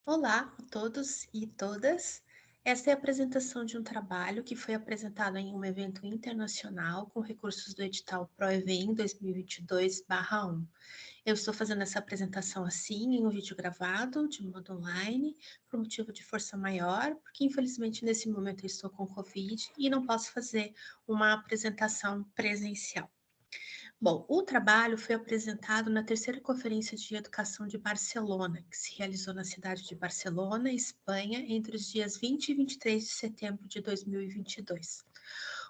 Olá a todos e todas. Esta é a apresentação de um trabalho que foi apresentado em um evento internacional com recursos do edital ProEVEM 2022/1. Eu estou fazendo essa apresentação assim, em um vídeo gravado, de modo online, por motivo de força maior, porque infelizmente nesse momento eu estou com Covid e não posso fazer uma apresentação presencial. Bom, o trabalho foi apresentado na terceira Conferência de Educação de Barcelona, que se realizou na cidade de Barcelona, Espanha, entre os dias 20 e 23 de setembro de 2022.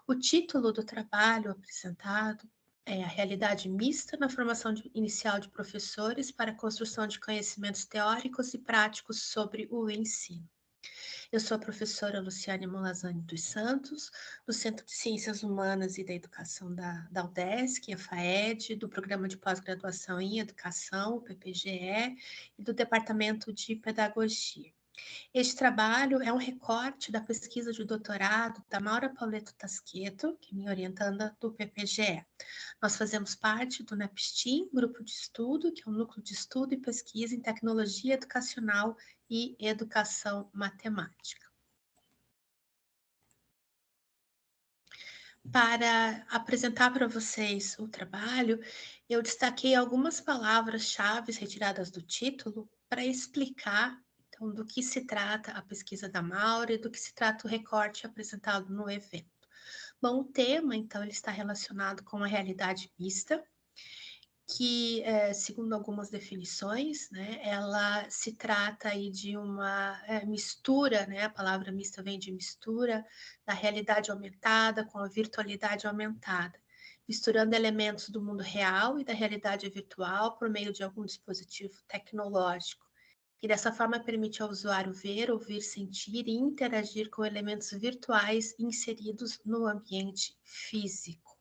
O título do trabalho apresentado é A Realidade Mista na Formação Inicial de Professores para a Construção de Conhecimentos Teóricos e Práticos sobre o Ensino. Eu sou a professora Luciane Molazani dos Santos, do Centro de Ciências Humanas e da Educação da UDESC, a FAED, do Programa de Pós-Graduação em Educação, o PPGE, e do Departamento de Pedagogia. Este trabalho é um recorte da pesquisa de doutorado da Maura Pauletto Tasqueto, que é minha orientanda do PPGE. Nós fazemos parte do NEPSTIM, grupo de estudo, que é um núcleo de estudo e pesquisa em tecnologia educacional e educação matemática. Para apresentar para vocês o trabalho, eu destaquei algumas palavras-chave retiradas do título para explicar então, do que se trata a pesquisa da Maura e do que se trata o recorte apresentado no evento. Bom, o tema, então, ele está relacionado com a realidade mista, que, segundo algumas definições, né, ela se trata aí de uma mistura, né, a palavra mista vem de mistura, da realidade aumentada com a virtualidade aumentada, misturando elementos do mundo real e da realidade virtual por meio de algum dispositivo tecnológico, que dessa forma permite ao usuário ver, ouvir, sentir e interagir com elementos virtuais inseridos no ambiente físico.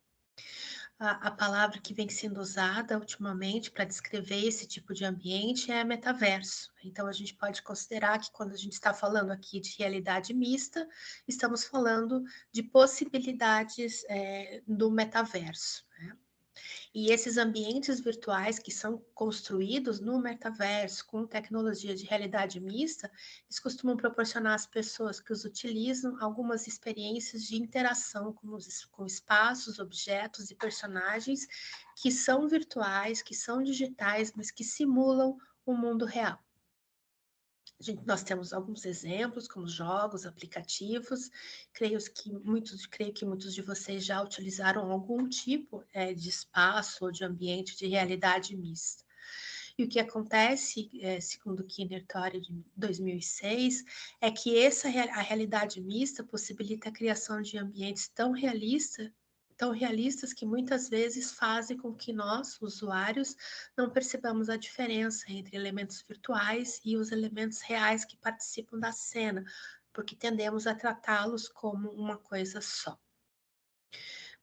A palavra que vem sendo usada ultimamente para descrever esse tipo de ambiente é metaverso. Então, a gente pode considerar que quando a gente está falando aqui de realidade mista, estamos falando de possibilidades do metaverso, né? E esses ambientes virtuais que são construídos no metaverso com tecnologia de realidade mista, eles costumam proporcionar às pessoas que os utilizam algumas experiências de interação com espaços, objetos e personagens que são virtuais, que são digitais, mas que simulam o mundo real. Nós temos alguns exemplos, como jogos, aplicativos. Creio que muitos de vocês já utilizaram algum tipo de espaço ou de ambiente de realidade mista. E o que acontece, segundo o Kinner Tori de 2006, é que a realidade mista possibilita a criação de ambientes tão realistas que muitas vezes fazem com que nós, usuários, não percebamos a diferença entre elementos virtuais e os elementos reais que participam da cena, porque tendemos a tratá-los como uma coisa só.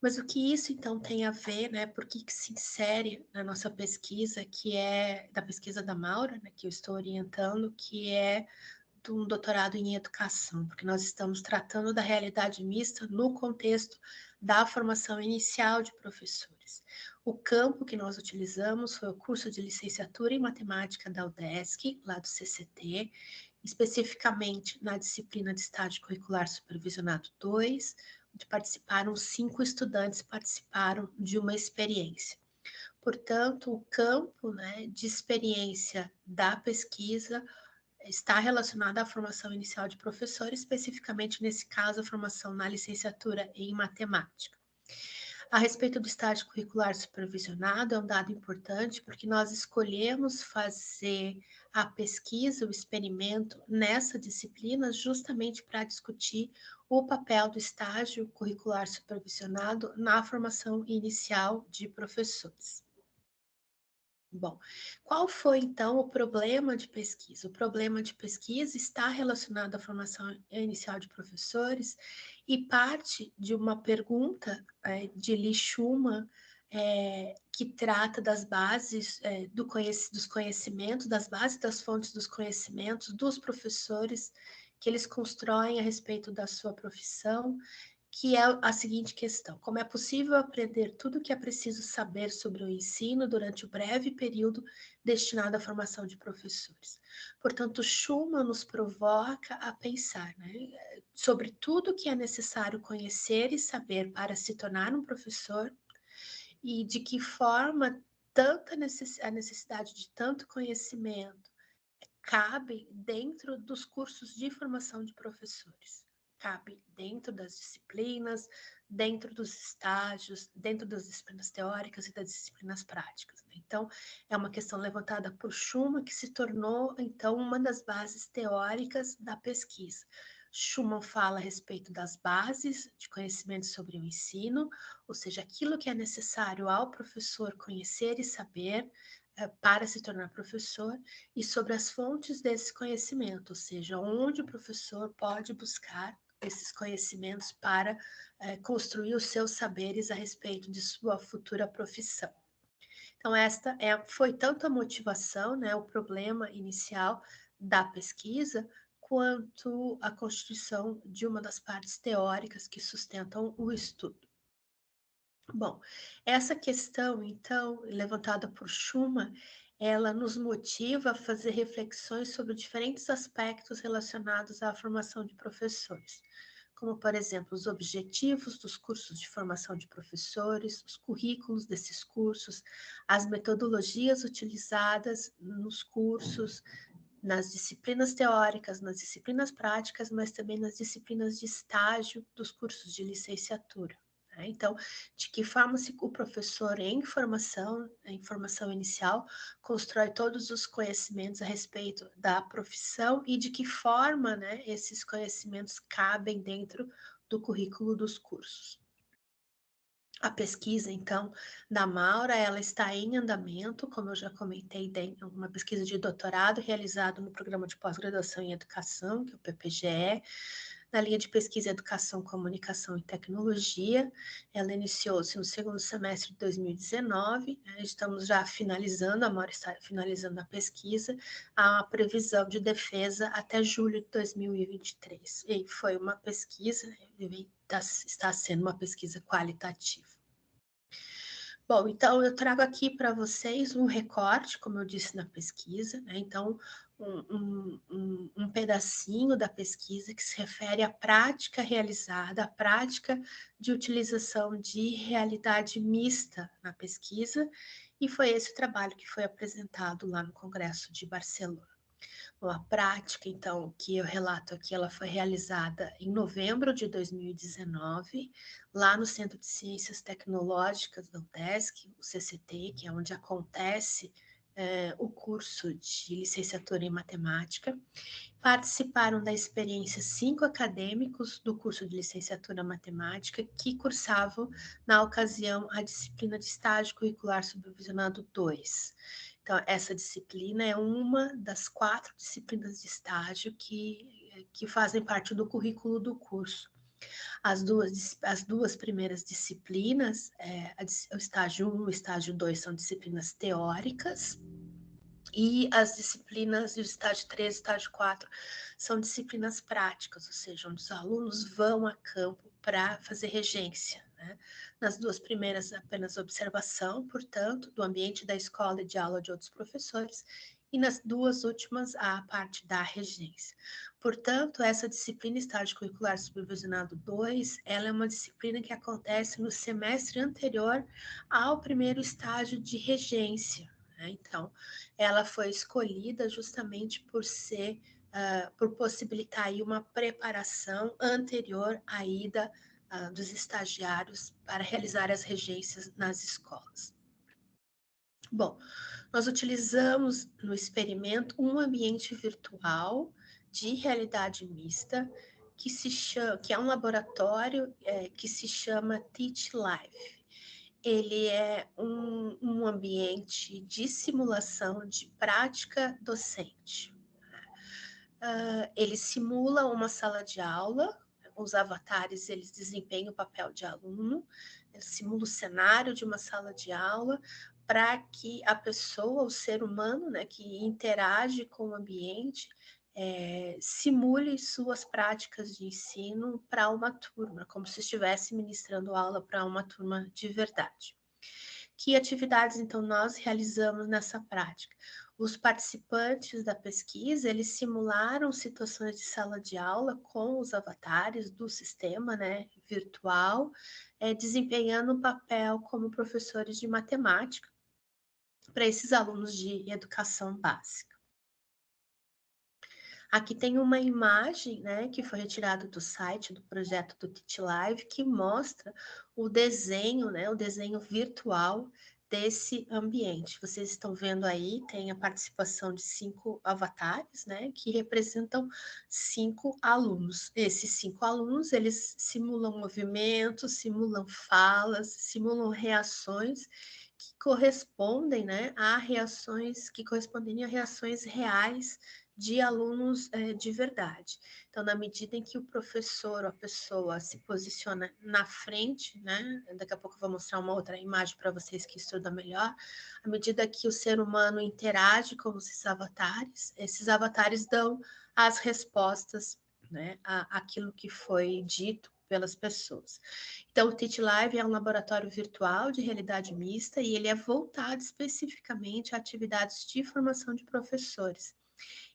Mas o que isso então tem a ver, né? Por que se insere na nossa pesquisa, que é da pesquisa da Maura, né, que eu estou orientando, que é de um doutorado em educação, porque nós estamos tratando da realidade mista no contexto da formação inicial de professores. O campo que nós utilizamos foi o curso de licenciatura em matemática da UDESC, lá do CCT, especificamente na disciplina de estágio curricular supervisionado 2, onde 5 estudantes participaram de uma experiência. Portanto, o campo, né, de experiência da pesquisa está relacionado à formação inicial de professor, especificamente nesse caso, a formação na licenciatura em matemática. A respeito do estágio curricular supervisionado, é um dado importante porque nós escolhemos fazer a pesquisa, o experimento nessa disciplina justamente para discutir o papel do estágio curricular supervisionado na formação inicial de professores. Bom, qual foi então o problema de pesquisa? O problema de pesquisa está relacionado à formação inicial de professores e parte de uma pergunta de Lee Schumann, que trata das bases dos conhecimentos, das bases das fontes dos conhecimentos dos professores que eles constroem a respeito da sua profissão que é a seguinte questão: como é possível aprender tudo o que é preciso saber sobre o ensino durante o breve período destinado à formação de professores? Portanto, Schumann nos provoca a pensar, né, sobre tudo o que é necessário conhecer e saber para se tornar um professor e de que forma a necessidade de tanto conhecimento cabe dentro dos cursos de formação de professores, cabe dentro das disciplinas, dentro dos estágios, dentro das disciplinas teóricas e das disciplinas práticas, né? Então, é uma questão levantada por Schumann que se tornou, então, uma das bases teóricas da pesquisa. Schumann fala a respeito das bases de conhecimento sobre o ensino, ou seja, aquilo que é necessário ao professor conhecer e saber para se tornar professor, e sobre as fontes desse conhecimento, ou seja, onde o professor pode buscar esses conhecimentos para construir os seus saberes a respeito de sua futura profissão. Então, foi tanto a motivação, né, o problema inicial da pesquisa, quanto a constituição de uma das partes teóricas que sustentam o estudo. Bom, essa questão, então, levantada por Schumann, ela nos motiva a fazer reflexões sobre diferentes aspectos relacionados à formação de professores, como, por exemplo, os objetivos dos cursos de formação de professores, os currículos desses cursos, as metodologias utilizadas nos cursos, nas disciplinas teóricas, nas disciplinas práticas, mas também nas disciplinas de estágio dos cursos de licenciatura. Né? Então, de que forma o professor em formação inicial, constrói todos os conhecimentos a respeito da profissão e de que forma, né, esses conhecimentos cabem dentro do currículo dos cursos. A pesquisa, então, da Maura, ela está em andamento, como eu já comentei, uma pesquisa de doutorado realizada no Programa de Pós-Graduação em Educação, que é o PPGE, na linha de pesquisa Educação, Comunicação e Tecnologia. Ela iniciou-se no segundo semestre de 2019, né? Estamos já finalizando, a Maura está finalizando a pesquisa, a previsão de defesa até julho de 2023. E foi uma pesquisa, está sendo uma pesquisa qualitativa. Bom, então eu trago aqui para vocês um recorte, como eu disse na pesquisa, né? Então, um pedacinho da pesquisa que se refere à prática realizada, à prática de utilização de realidade mista na pesquisa, e foi esse o trabalho que foi apresentado lá no Congresso de Barcelona. A prática, então, que eu relato aqui, ela foi realizada em novembro de 2019, lá no Centro de Ciências Tecnológicas da UDESC, o CCT, que é onde acontece o curso de licenciatura em matemática. Participaram da experiência 5 acadêmicos do curso de licenciatura em matemática que cursavam, na ocasião, a disciplina de estágio curricular supervisionado 2. Então, essa disciplina é uma das 4 disciplinas de estágio que fazem parte do currículo do curso. As duas primeiras disciplinas, o estágio 1 e o estágio 2 são disciplinas teóricas, e as disciplinas do estágio 3 e estágio 4 são disciplinas práticas, ou seja, onde os alunos vão a campo para fazer regência. Né? Nas duas primeiras, apenas observação, portanto, do ambiente da escola e de aula de outros professores, e nas duas últimas, a parte da regência. Portanto, essa disciplina estágio curricular supervisionado 2, ela é uma disciplina que acontece no semestre anterior ao primeiro estágio de regência. Né? Então, ela foi escolhida justamente por possibilitar aí uma preparação anterior à ida dos estagiários para realizar as regências nas escolas. Bom, nós utilizamos no experimento um ambiente virtual de realidade mista que é um laboratório que se chama Teach Live. Ele é um ambiente de simulação de prática docente. Ele simula uma sala de aula, os avatares eles desempenham o papel de aluno, ele simula o cenário de uma sala de aula para que a pessoa, o ser humano, né, que interage com o ambiente, simule suas práticas de ensino para uma turma, como se estivesse ministrando aula para uma turma de verdade. Que atividades, então, nós realizamos nessa prática? Os participantes da pesquisa, eles simularam situações de sala de aula com os avatares do sistema, né, virtual, desempenhando um papel como professores de matemática para esses alunos de educação básica. Aqui tem uma imagem, né, que foi retirada do site do projeto do KitLive, que mostra o desenho, né, o desenho virtual desse ambiente. Vocês estão vendo aí, tem a participação de 5 avatares, né, que representam 5 alunos. Esses 5 alunos, eles simulam movimentos, simulam falas, simulam reações que correspondem, né, a reações que correspondem a reações reais de alunos de verdade. Então, na medida em que o professor ou a pessoa se posiciona na frente, né? Daqui a pouco eu vou mostrar uma outra imagem para vocês que estudam melhor. À medida que o ser humano interage com esses avatares dão as respostas, né? Aquilo que foi dito pelas pessoas. Então, o Teach Live é um laboratório virtual de realidade mista e ele é voltado especificamente a atividades de formação de professores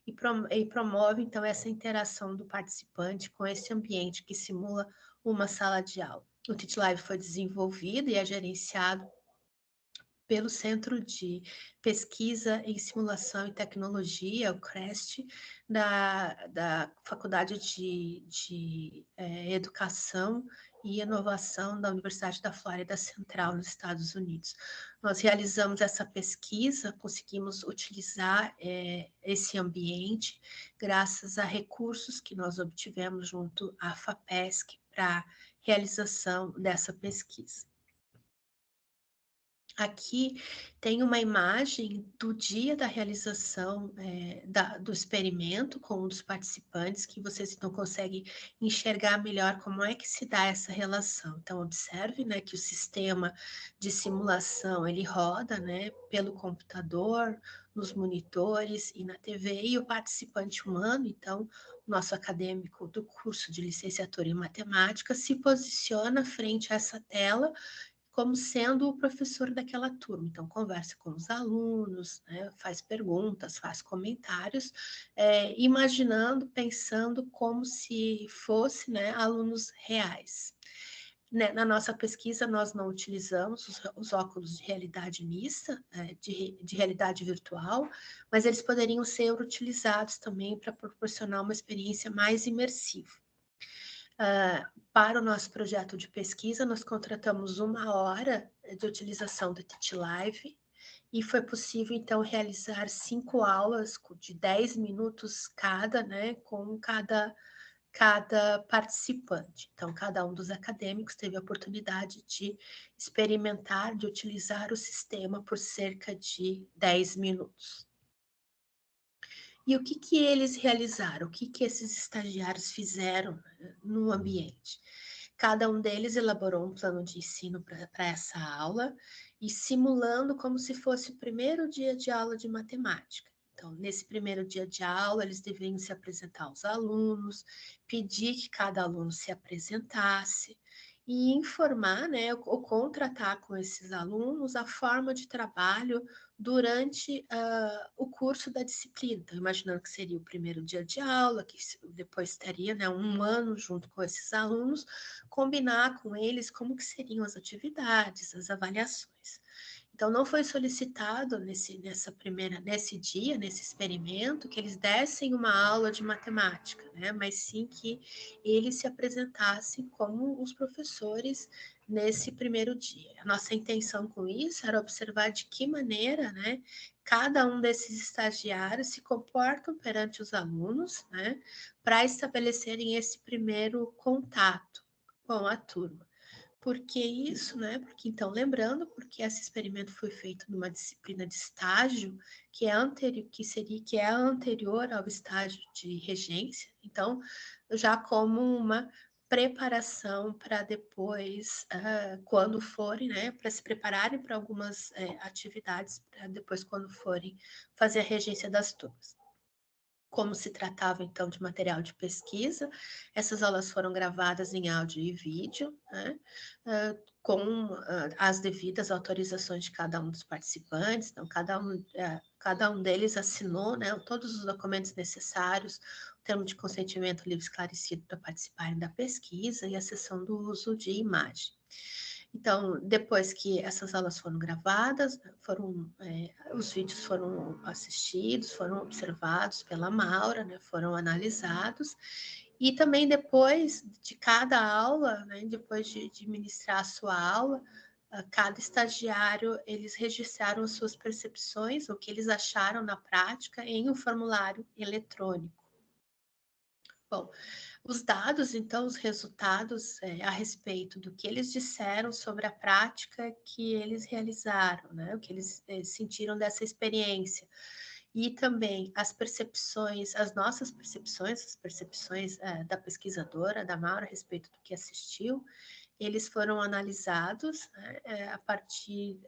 e promove, então, essa interação do participante com esse ambiente que simula uma sala de aula. O Teach Live foi desenvolvido e é gerenciado pelo Centro de Pesquisa em Simulação e Tecnologia, o CREST, da Faculdade de Educação e Inovação da Universidade da Flórida Central, nos Estados Unidos. Nós realizamos essa pesquisa, conseguimos utilizar esse ambiente graças a recursos que nós obtivemos junto à FAPESC para realização dessa pesquisa. Aqui tem uma imagem do dia da realização do experimento com um dos participantes, que vocês então conseguem enxergar melhor como é que se dá essa relação. Então, observe, né, que o sistema de simulação, ele roda, né, pelo computador, nos monitores e na TV, e o participante humano, então, o nosso acadêmico do curso de licenciatura em matemática, se posiciona frente a essa tela como sendo o professor daquela turma. Então, conversa com os alunos, né, faz perguntas, faz comentários, imaginando, pensando como se fosse, né, alunos reais. Né, na nossa pesquisa, nós não utilizamos os óculos de realidade mista, de realidade virtual, mas eles poderiam ser utilizados também para proporcionar uma experiência mais imersiva. Para o nosso projeto de pesquisa, nós contratamos 1 hora de utilização do Teach Live e foi possível, então, realizar 5 aulas de 10 minutos cada, né, com cada participante. Então, cada um dos acadêmicos teve a oportunidade de experimentar, de utilizar o sistema por cerca de 10 minutos. E o que eles realizaram? O que esses estagiários fizeram no ambiente? Cada um deles elaborou um plano de ensino para essa aula e simulando como se fosse o primeiro dia de aula de matemática. Então, nesse primeiro dia de aula, eles deveriam se apresentar aos alunos, pedir que cada aluno se apresentasse e informar, né, ou contratar com esses alunos a forma de trabalho durante o curso da disciplina. Então, imaginando que seria o primeiro dia de aula, que depois estaria, né, 1 ano junto com esses alunos, combinar com eles como que seriam as atividades, as avaliações. Então, não foi solicitado nesse dia, nesse experimento, que eles dessem uma aula de matemática, né? Mas sim que eles se apresentassem como os professores nesse primeiro dia. A nossa intenção com isso era observar de que maneira, né, cada um desses estagiários se comportam perante os alunos, né, para estabelecerem esse primeiro contato com a turma. Por que isso, né? Porque então, lembrando, porque esse experimento foi feito numa disciplina de estágio que é a anterior ao estágio de regência, então, já como uma preparação para depois, quando forem, né, para se prepararem para algumas atividades, para depois, quando forem fazer a regência das turmas. como se tratava, então, de material de pesquisa. Essas aulas foram gravadas em áudio e vídeo, né, com as devidas autorizações de cada um dos participantes. Então, cada um deles assinou, né, todos os documentos necessários, o termo de consentimento livre e esclarecido para participarem da pesquisa e a cessão do uso de imagem. Então, depois que essas aulas foram gravadas, os vídeos foram assistidos, foram observados pela Maura, né, foram analisados, e também depois de cada aula, né, depois de ministrar a sua aula, cada estagiário, eles registraram as suas percepções, o que eles acharam na prática, em um formulário eletrônico. Bom, os dados, então, os resultados a respeito do que eles disseram sobre a prática que eles realizaram, né? O que eles sentiram dessa experiência. E também as percepções, as nossas percepções, as percepções da pesquisadora, da Maura, a respeito do que assistiu, eles foram analisados, né, a partir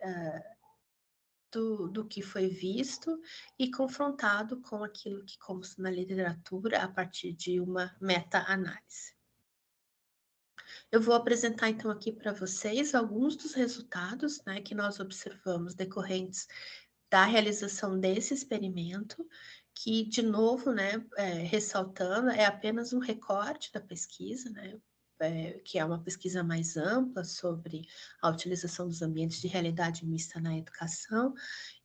do que foi visto e confrontado com aquilo que consta na literatura a partir de uma meta-análise. Eu vou apresentar então aqui para vocês alguns dos resultados, né, que nós observamos decorrentes da realização desse experimento, que, de novo, né, ressaltando, é apenas um recorte da pesquisa, né, que é uma pesquisa mais ampla sobre a utilização dos ambientes de realidade mista na educação.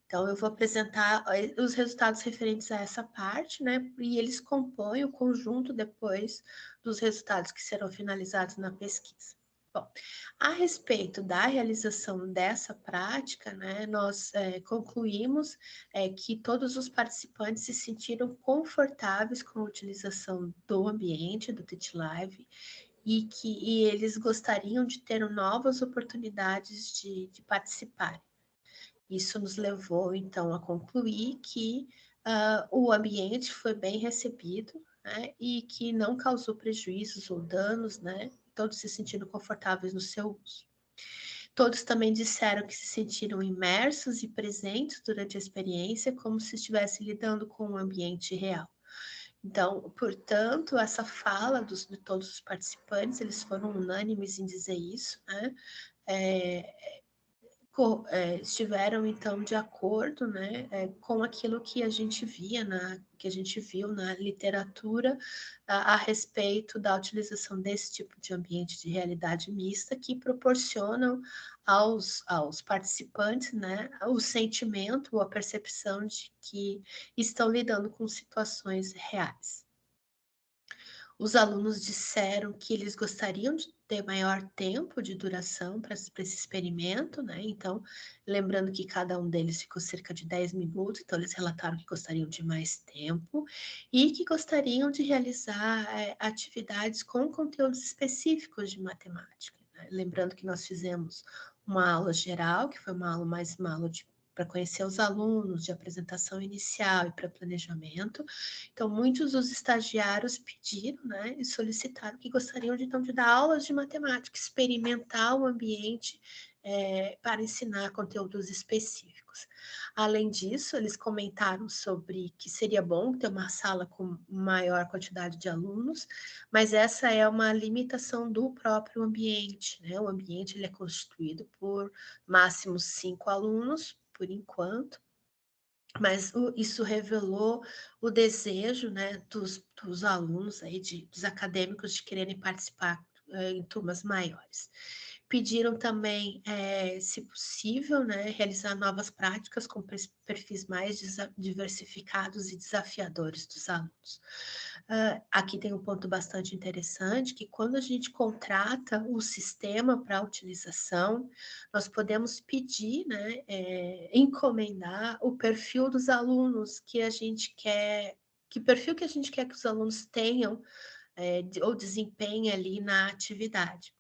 Então, eu vou apresentar os resultados referentes a essa parte, né? E eles compõem o conjunto depois dos resultados que serão finalizados na pesquisa. Bom, a respeito da realização dessa prática, né, nós concluímos que todos os participantes se sentiram confortáveis com a utilização do ambiente do Teach Live e eles gostariam de ter novas oportunidades de participar. Isso nos levou, então, a concluir que o ambiente foi bem recebido, né, e que não causou prejuízos ou danos, né, todos se sentindo confortáveis no seu uso. Todos também disseram que se sentiram imersos e presentes durante a experiência, como se estivessem lidando com um ambiente real. Então, portanto, essa fala de todos os participantes, eles foram unânimes em dizer isso, né? Estiveram então de acordo, né, com aquilo que a gente que a gente viu na literatura a respeito da utilização desse tipo de ambiente de realidade mista que proporcionam aos participantes, né, o sentimento ou a percepção de que estão lidando com situações reais. Os alunos disseram que eles gostariam de ter maior tempo de duração para esse experimento, né? Então, lembrando que cada um deles ficou cerca de 10 minutos, então eles relataram que gostariam de mais tempo e que gostariam de realizar atividades com conteúdos específicos de matemática, né? Lembrando que nós fizemos uma aula geral, que foi uma aula para conhecer os alunos, de apresentação inicial e para planejamento. Então, muitos dos estagiários pediram, né, e solicitaram que gostariam então de dar aulas de matemática, experimentar o ambiente para ensinar conteúdos específicos. Além disso, eles comentaram sobre que seria bom ter uma sala com maior quantidade de alunos, mas essa é uma limitação do próprio ambiente, né? O ambiente ele é constituído por máximo 5 alunos, por enquanto, mas isso revelou o desejo, né, dos alunos aí, dos acadêmicos de quererem participar em turmas maiores. Pediram também, se possível, né, realizar novas práticas com perfis mais diversificados e desafiadores dos alunos. Aqui tem um ponto bastante interessante, que quando a gente contrata o sistema para utilização, nós podemos pedir, né, encomendar o perfil dos alunos que a gente quer, que perfil que a gente quer que os alunos tenham ou desempenhem ali na atividade.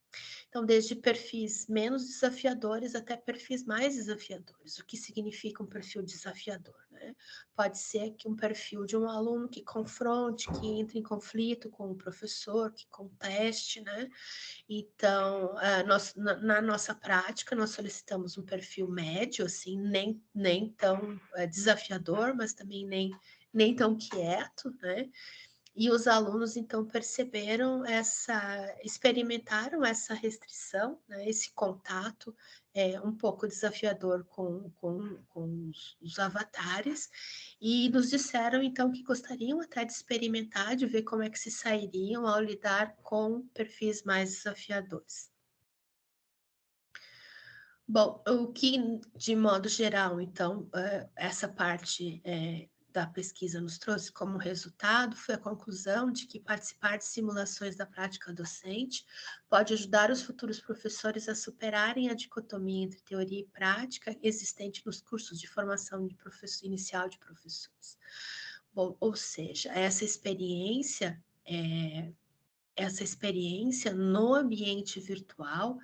Então, desde perfis menos desafiadores até perfis mais desafiadores. O que significa um perfil desafiador, né? Pode ser que um perfil de um aluno que confronte, que entre em conflito com o professor, que conteste, né? Então, na nossa prática, nós solicitamos um perfil médio, assim, nem tão desafiador, mas também nem nem tão quieto, né? E os alunos, então, experimentaram essa restrição, né, esse contato um pouco desafiador com os avatares, e nos disseram, então, que gostariam até de experimentar, de ver como é que se sairiam ao lidar com perfis mais desafiadores. Bom, o que, de modo geral, então, essa parte da pesquisa nos trouxe como resultado foi a conclusão de que participar de simulações da prática docente pode ajudar os futuros professores a superarem a dicotomia entre teoria e prática existente nos cursos de formação de professor inicial de professores. Bom, ou seja, essa experiência no ambiente virtual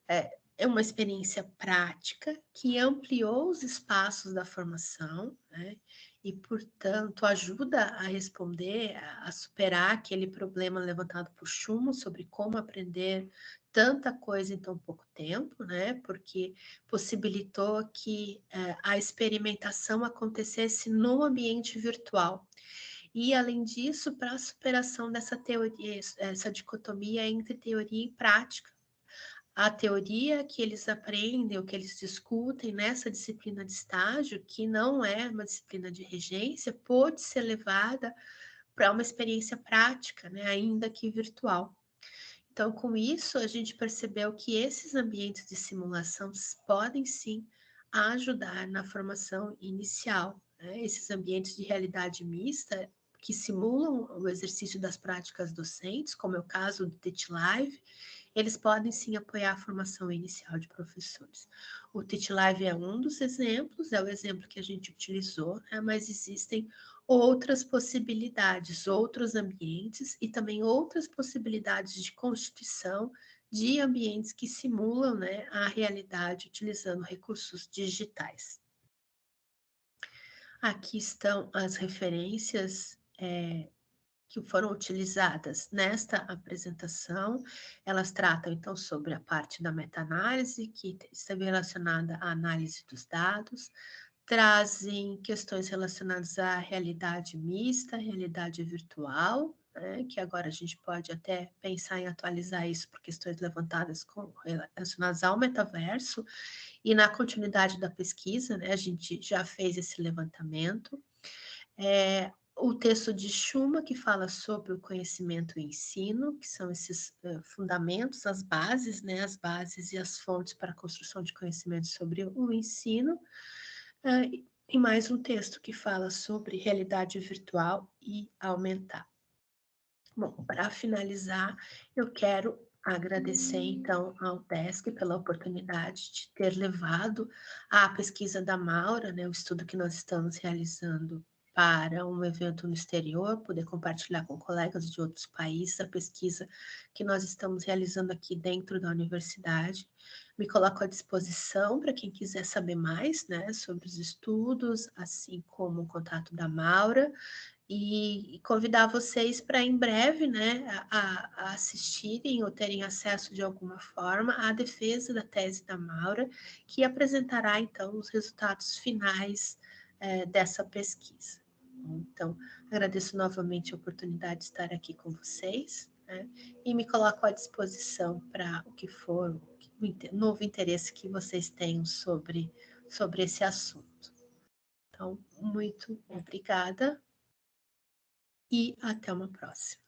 é uma experiência prática que ampliou os espaços da formação, né? E, portanto, ajuda a responder, a superar aquele problema levantado por Schumann sobre como aprender tanta coisa em tão pouco tempo, né? Porque possibilitou que a experimentação acontecesse no ambiente virtual. E, além disso, para a superação dessa teoria, essa dicotomia entre teoria e prática, a teoria que eles aprendem, o que eles discutem nessa disciplina de estágio, que não é uma disciplina de regência, pode ser levada para uma experiência prática, né, ainda que virtual. Então, com isso, a gente percebeu que esses ambientes de simulação podem sim ajudar na formação inicial, né? Esses ambientes de realidade mista que simulam o exercício das práticas docentes, como é o caso do Teach Live, eles podem sim apoiar a formação inicial de professores. O Teach Live é um dos exemplos, é o exemplo que a gente utilizou, né? Mas existem outras possibilidades, outros ambientes e também outras possibilidades de constituição de ambientes que simulam, né, a realidade utilizando recursos digitais. Aqui estão as referências que foram utilizadas nesta apresentação. Elas tratam, então, sobre a parte da meta-análise, que esteve relacionada à análise dos dados, trazem questões relacionadas à realidade mista, realidade virtual, né, que agora a gente pode até pensar em atualizar isso por questões levantadas relacionadas ao metaverso, e na continuidade da pesquisa, né, a gente já fez esse levantamento. O texto de Schumann, que fala sobre o conhecimento e ensino, que são esses fundamentos, as bases, né, as bases e as fontes para a construção de conhecimento sobre o ensino, e mais um texto que fala sobre realidade virtual e aumentar. Bom, para finalizar, eu quero agradecer, então, ao Desk pela oportunidade de ter levado a pesquisa da Maura, né, o estudo que nós estamos realizando para um evento no exterior, poder compartilhar com colegas de outros países a pesquisa que nós estamos realizando aqui dentro da universidade. Me coloco à disposição para quem quiser saber mais, né, sobre os estudos, assim como o contato da Maura, e convidar vocês para em breve, né, a assistirem ou terem acesso de alguma forma à defesa da tese da Maura, que apresentará então os resultados finais dessa pesquisa. Então, agradeço novamente a oportunidade de estar aqui com vocês, né, e me coloco à disposição para o que for, o novo interesse que vocês tenham sobre esse assunto. Então, muito obrigada e até uma próxima.